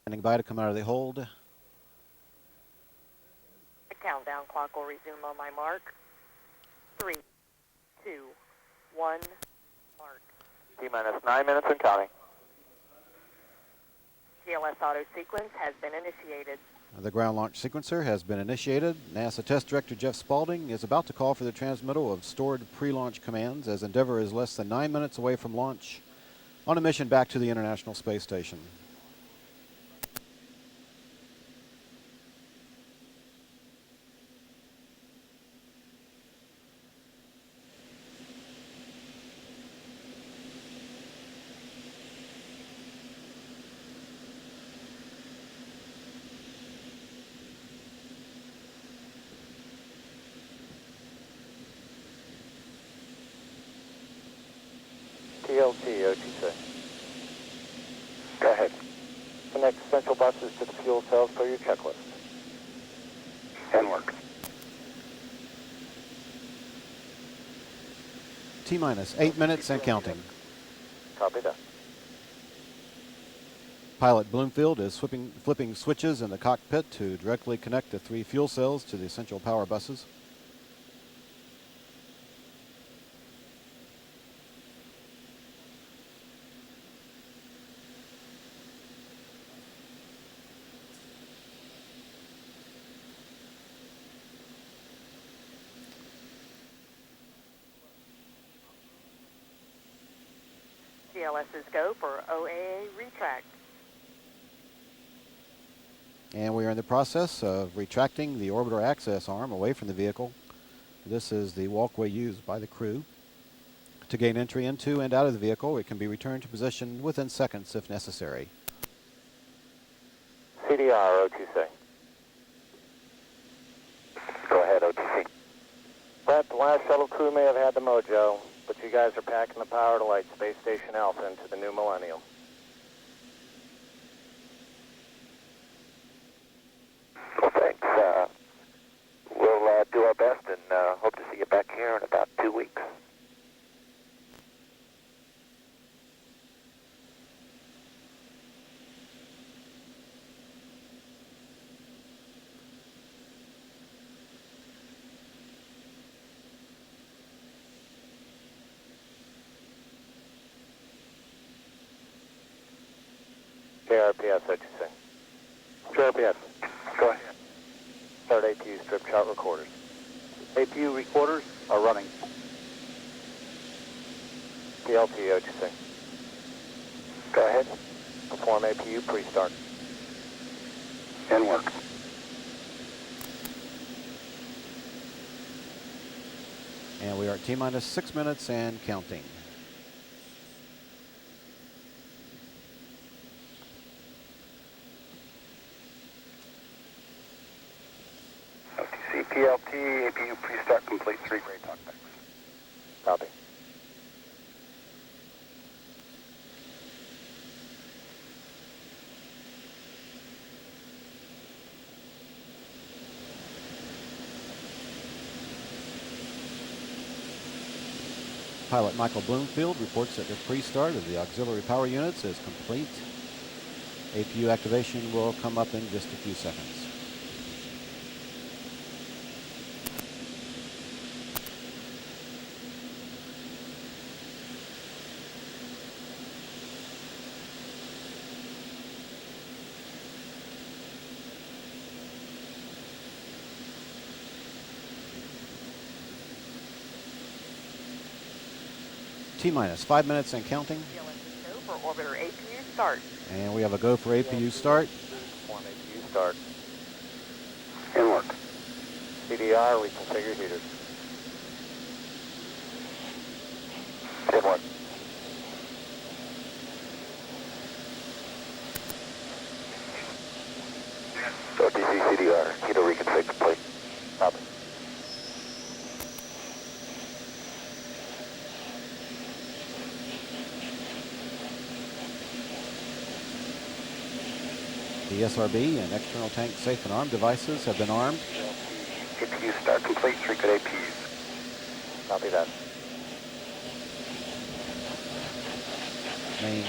Standing by to come out of the hold. The countdown clock will resume on my mark. 3, 2, 1, mark. T-minus 9 minutes and counting. GLS auto sequence has been initiated. The ground launch sequencer has been initiated. NASA Test Director Jeff Spaulding is about to call for the transmittal of stored pre-launch commands as Endeavour is less than 9 minutes away from launch on a mission back to the International Space Station. TLT, OTC. Go ahead. Connect central buses to the fuel cells per your checklist. And work. T-minus 8 minutes and counting. Copy that. Pilot Bloomfield is flipping switches in the cockpit to directly connect the 3 fuel cells to the essential power buses. GLS's go for OAA retract. And we are in the process of retracting the orbiter access arm away from the vehicle. This is the walkway used by the crew to gain entry into and out of the vehicle. It can be returned to position within seconds if necessary. CDR, OTC. Go ahead, OTC. Brett, the last shuttle crew may have had the mojo, but you guys are packing the power to light Space Station Alpha into the new millennium. Well, thanks. We'll do our best and hope to see you back here in about 2 weeks. KRPS, OTC. KRPS. Go ahead. Start APU strip chart recorders. APU recorders are running. PLT, OTC. Go ahead. Perform APU pre-start. And work. And we are at T-minus 6 minutes and counting. OTC, PLT, APU pre-start complete, 3 gray talkbacks. Copy. Pilot Michael Bloomfield reports that the pre-start of the auxiliary power units is complete. APU activation will come up in just a few seconds. T-minus 5 minutes and counting. GLS's go for orbiter APU start. And we have a go for APU start. Perform APU start. And work. CDR, reconfigure heaters. And work. OTC, CDR, heater reconfig complete. Copy. The SRB and external tank safe and arm devices have been armed. APU start complete, 3 good APUs. Copy that. Main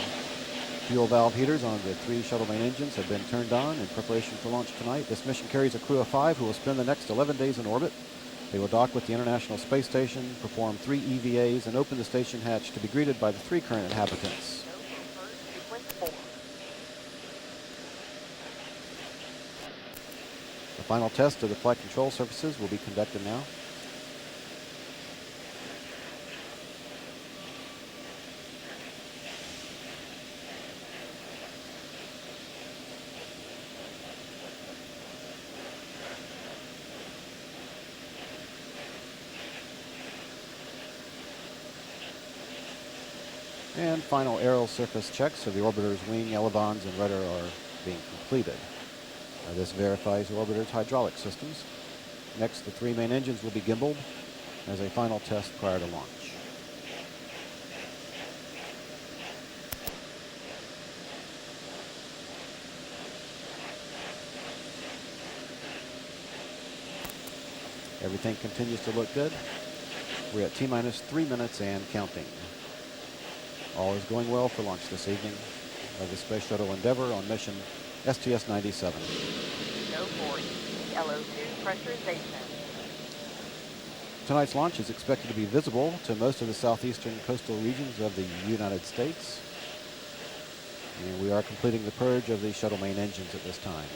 Fuel valve heaters on the 3 shuttle main engines have been turned on in preparation for launch tonight. This mission carries a crew of 5 who will spend the next 11 days in orbit. They will dock with the International Space Station, perform 3 EVAs, and open the station hatch to be greeted by the 3 current inhabitants. The final test of the flight control surfaces will be conducted now. And final aerial surface checks of the orbiter's wing, elevons, and rudder are being completed. This verifies the orbiter's hydraulic systems. Next, the 3 main engines will be gimbaled as a final test prior to launch. Everything continues to look good. We're at T-minus 3 minutes and counting. All is going well for launch this evening of the Space Shuttle Endeavour on mission STS-97. Go for LO2 pressurization. Tonight's launch is expected to be visible to most of the southeastern coastal regions of the United States. And we are completing the purge of the shuttle main engines at this time.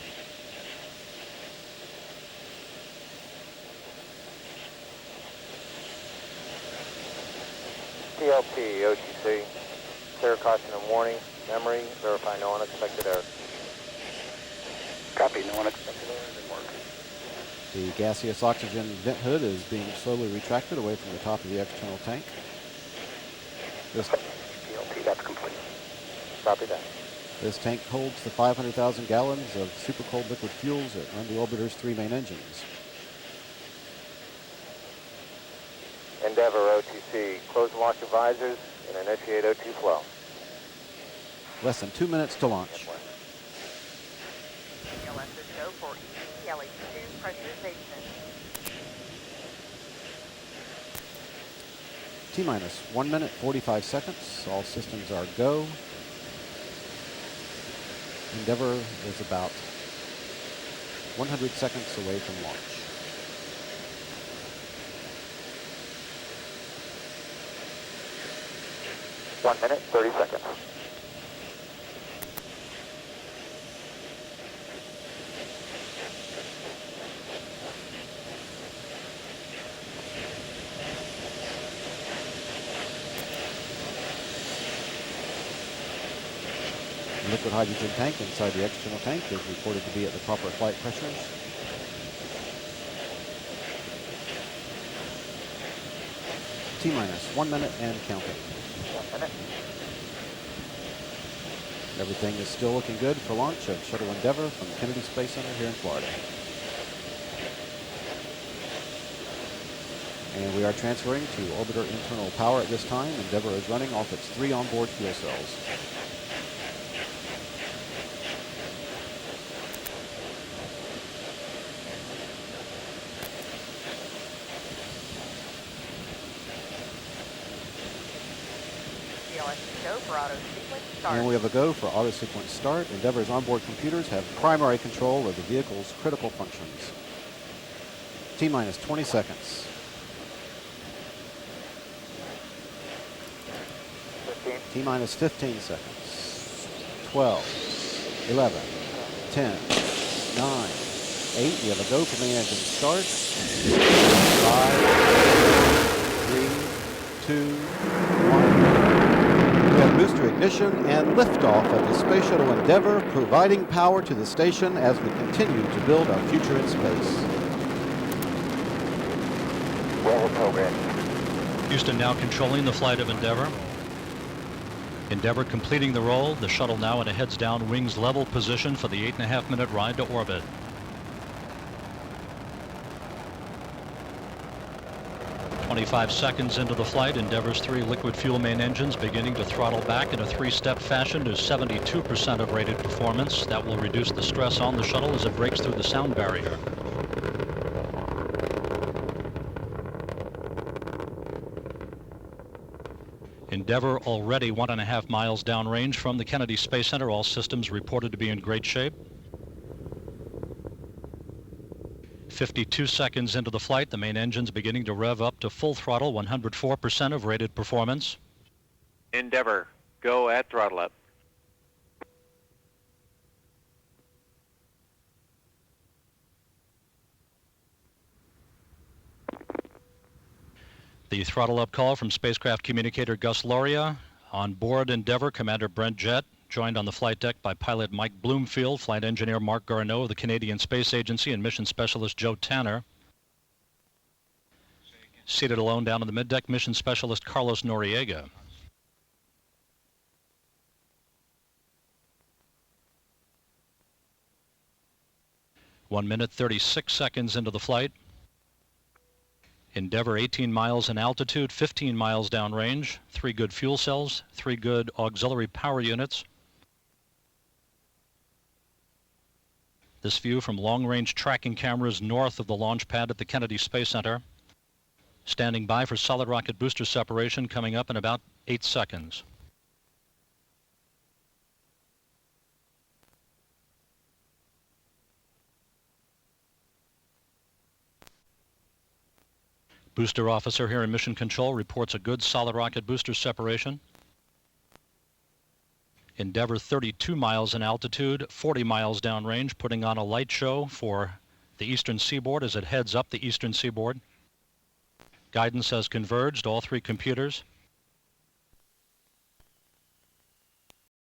TLP, OTC. Clear caution and warning. Memory. Verify no unexpected errors. Copy, no unexpected errors in work. The gaseous oxygen vent hood is being slowly retracted away from the top of the external tank. TLP, that's complete. Copy that. This tank holds the 500,000 gallons of super cold liquid fuels that run the orbiter's 3 main engines. Endeavour, OTC. Close the launcher visors and initiate O2 flow. Less than 2 minutes to launch. LS's go for LH2 pressurization. T-minus 1 minute, 45 seconds. All systems are go. Endeavour is about 100 seconds away from launch. One minute, 30 seconds. The liquid hydrogen tank inside the external tank is reported to be at the proper flight pressures. T-minus 1 minute and counting. 1 minute. Everything is still looking good for launch of Shuttle Endeavour from the Kennedy Space Center here in Florida. And we are transferring to orbiter internal power at this time. Endeavour is running off its 3 onboard fuel cells. Go for auto sequence start. And we have a go for auto sequence start. Endeavour's onboard computers have primary control of the vehicle's critical functions. T-minus 20 seconds. 15. T-minus 15 seconds. 12, 11, 10, 9, 8. We have a go for main engine start. 5, 4, 3, 2, 1. We have booster ignition and liftoff of the Space Shuttle Endeavour, providing power to the station as we continue to build our future in space. Roll program. Houston now controlling the flight of Endeavour. Endeavour completing the roll. The shuttle now in a heads down, wings level position for the 8.5 minute ride to orbit. 25 seconds into the flight, Endeavour's 3 liquid fuel main engines beginning to throttle back in a 3-step fashion to 72% of rated performance. That will reduce the stress on the shuttle as it breaks through the sound barrier. Endeavour already 1.5 miles downrange from the Kennedy Space Center. All systems reported to be in great shape. 52 seconds into the flight, the main engine's beginning to rev up to full throttle, 104% of rated performance. Endeavour, go at throttle up. The throttle up call from spacecraft communicator Gus Loria. On board Endeavour, Commander Brent Jett, joined on the flight deck by pilot Mike Bloomfield, flight engineer Mark Garneau of the Canadian Space Agency, and mission specialist Joe Tanner. Seated alone down on the middeck, mission specialist Carlos Noriega. One minute, 36 seconds into the flight. Endeavour 18 miles in altitude, 15 miles downrange, 3 good fuel cells, 3 good auxiliary power units. This view from long-range tracking cameras north of the launch pad at the Kennedy Space Center. Standing by for solid rocket booster separation coming up in about 8 seconds. Booster officer here in Mission Control reports a good solid rocket booster separation. Endeavour 32 miles in altitude, 40 miles downrange, putting on a light show for the eastern seaboard as it heads up the eastern seaboard. Guidance has converged, all 3 computers.